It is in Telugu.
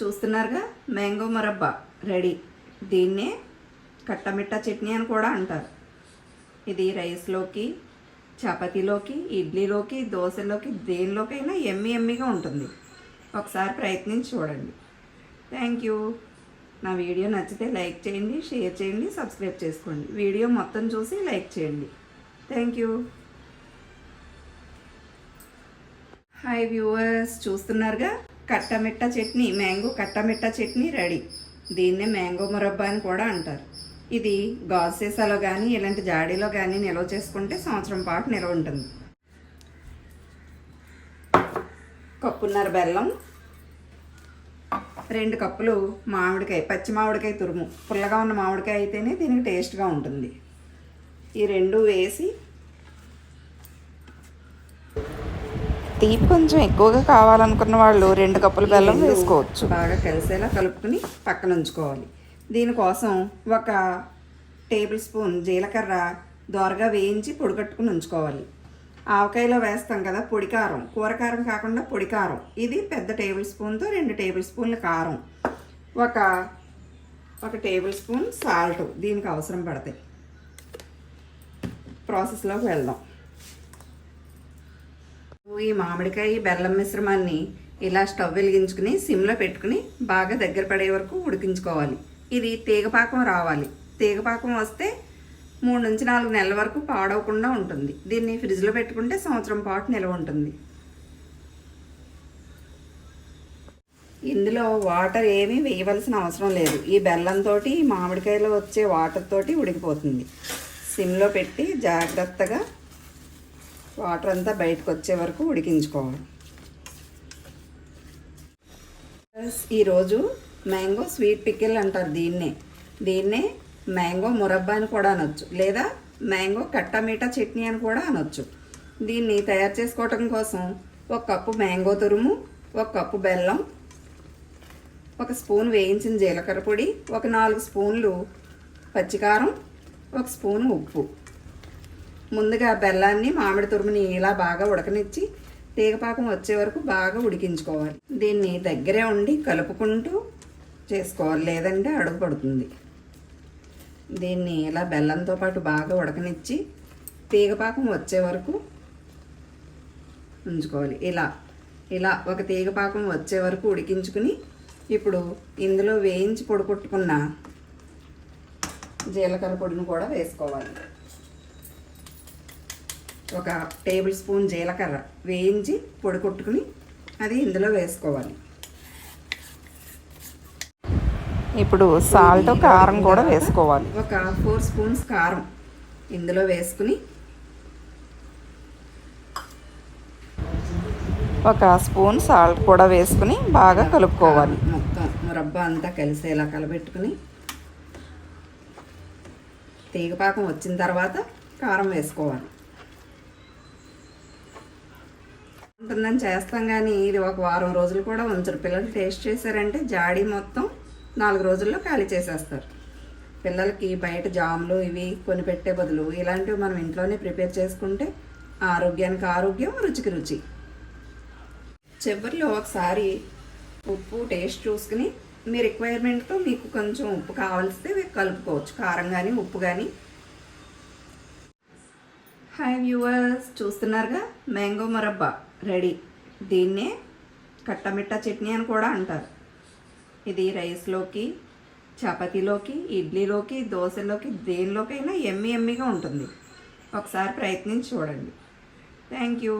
చూస్తున్నారుగా మ్యాంగో మురబ్బా రెడీ. దీన్నే కట్టమిట్టా చట్నీ అని కూడా అంటారు. ఇది రైస్లోకి, చపాతీలోకి, ఇడ్లీలోకి, దోశలోకి, దేనిలోకైనా ఎమ్మిగా ఉంటుంది. ఒకసారి ప్రయత్నించి చూడండి. Thank you. నా వీడియో నచ్చితే లైక్ చేయండి, షేర్ చేయండి, సబ్స్క్రైబ్ చేసుకోండి. వీడియో మొత్తం చూసి లైక్ చేయండి. Thank you. హాయ్ వ్యూవర్స్, చూస్తున్నారుగా కట్టమిట్టా చట్నీ, మ్యాంగో కట్టమిట్టా చట్నీ రెడీ. దీన్నే మ్యాంగో మురబ్బా అని కూడా అంటారు. ఇది గాజు సీసాలో కానీ ఇలాంటి జాడీలో కానీ నిల్వ చేసుకుంటే సంవత్సరం పాటు నిల్వ ఉంటుంది. కప్పున్నర బెల్లం, 2 కప్పులు మామిడికాయ, పచ్చి మామిడికాయ తురుము. పుల్లగా ఉన్న మామిడికాయ అయితేనే దీనికి టేస్ట్గా ఉంటుంది. ఈ 2 వేసి, తీపి కొంచెం ఎక్కువగా కావాలనుకున్న వాళ్ళు 2 కప్పుల బెల్లం వేసుకోవచ్చు. బాగా కలిసేలా కలుపుకుని పక్కన ఉంచుకోవాలి. దీనికోసం 1 టేబుల్ స్పూన్ జీలకర్ర దోరగా వేయించి పొడి కట్టుకుని ఉంచుకోవాలి. ఆవకాయలో వేస్తాం కదా పొడి కారం, కూరకారం కాకుండా పొడి కారం. ఇది పెద్ద టేబుల్ స్పూన్తో 2 టేబుల్ స్పూన్ల కారం, 1 టేబుల్ స్పూన్ సాల్ట్ దీనికి అవసరం పడతాయి. ప్రాసెస్లోకి వెళ్దాం. ఈ మామిడికాయ బెల్లం మిశ్రమాన్ని ఇలా స్టవ్ వెలిగించుకుని సిమ్లో పెట్టుకుని బాగా దగ్గర పడే వరకు ఉడికించుకోవాలి. ఇది తీగపాకం రావాలి. తీగపాకం వస్తే 3 నుంచి 4 నెలల వరకు పాడవకుండా ఉంటుంది. దీన్ని ఫ్రిడ్జ్లో పెట్టుకుంటే సంవత్సరం పాటు నిల్వ ఉంటుంది. ఇందులో వాటర్ ఏమీ వేయవలసిన అవసరం లేదు. ఈ బెల్లంతో మామిడికాయలో వచ్చే వాటర్ తోటి ఉడికిపోతుంది. సిమ్లో పెట్టి జాగ్రత్తగా వాటర్ అంతా బయటకు వచ్చే వరకు ఉడికించుకోవాలి. ఈరోజు మ్యాంగో స్వీట్ పికిల్ అంటారు దీన్నే మ్యాంగో మురబ్బా అని కూడా అనొచ్చు, లేదా మ్యాంగో కట్టమిట్టా చట్నీ అని కూడా అనొచ్చు. దీన్ని తయారు చేసుకోవటం కోసం 1 కప్పు మ్యాంగో తురుము, 1 కప్పు బెల్లం, 1 స్పూన్ వేయించిన జీలకర్ర పొడి, 4 స్పూన్లు పచ్చికారం, 1 స్పూన్ ఉప్పు. ముందుగా బెల్లాన్ని, మామిడి తురుముని ఇలా బాగా ఉడకనిచ్చి తీగపాకం వచ్చే వరకు బాగా ఉడికించుకోవాలి. దీన్ని దగ్గరే ఉండి కలుపుకుంటూ చేసుకోవాలి, లేదంటే అడుగు పడుతుంది. దీన్ని ఇలా బెల్లంతో పాటు బాగా ఉడకనిచ్చి తీగపాకం వచ్చే వరకు ఉంచుకోవాలి. ఇలా 1 తీగపాకం వచ్చే వరకు ఉడికించుకుని ఇప్పుడు ఇందులో వేయించి పొడి కొట్టుకున్న జీలకర్ర పొడిని కూడా వేసుకోవాలి. 1 టేబుల్ స్పూన్ జీలకర్ర వేయించి పొడి కొట్టుకుని అది ఇందులో వేసుకోవాలి. ఇప్పుడు సాల్ట్, కారం కూడా వేసుకోవాలి. 4 స్పూన్స్ కారం ఇందులో వేసుకుని 1 స్పూన్ సాల్ట్ కూడా వేసుకుని బాగా కలుపుకోవాలి. మొత్తం మురబ్బా అంతా కలిసేలా కలబెట్టుకుని తీగపాకం వచ్చిన తర్వాత కారం వేసుకోవాలి. ఉంటుందని చేస్తాం కానీ ఇది 1 వారం రోజులు కూడా ఉంచరు. పిల్లలు టేస్ట్ చేశారంటే జాడీ మొత్తం 4 రోజుల్లో ఖాళీ చేసేస్తారు. పిల్లలకి బయట జాములు ఇవి కొని పెట్టే బదులు ఇలాంటివి మనం ఇంట్లోనే ప్రిపేర్ చేసుకుంటే ఆరోగ్యానికి ఆరోగ్యం, రుచికి రుచి. చివరిలో ఒకసారి ఉప్పు టేస్ట్ చూసుకుని మీ రిక్వైర్మెంట్తో మీకు కొంచెం ఉప్పు కావాల్సితే కలుపుకోవచ్చు, కారం కానీ ఉప్పు కానీ. హాయ్ వ్యూవర్స్, చూస్తున్నారుగా మ్యాంగో మురబ్బా రెడీ. దీన్నే కట్టమిట్టా చట్నీ అని కూడా అంటారు. ఇది రైస్లోకి, చపాతీలోకి, ఇడ్లీలోకి, దోశలోకి, దేనిలోకైనా ఎమ్మిగా ఉంటుంది. ఒకసారి ప్రయత్నించి చూడండి. Thank you.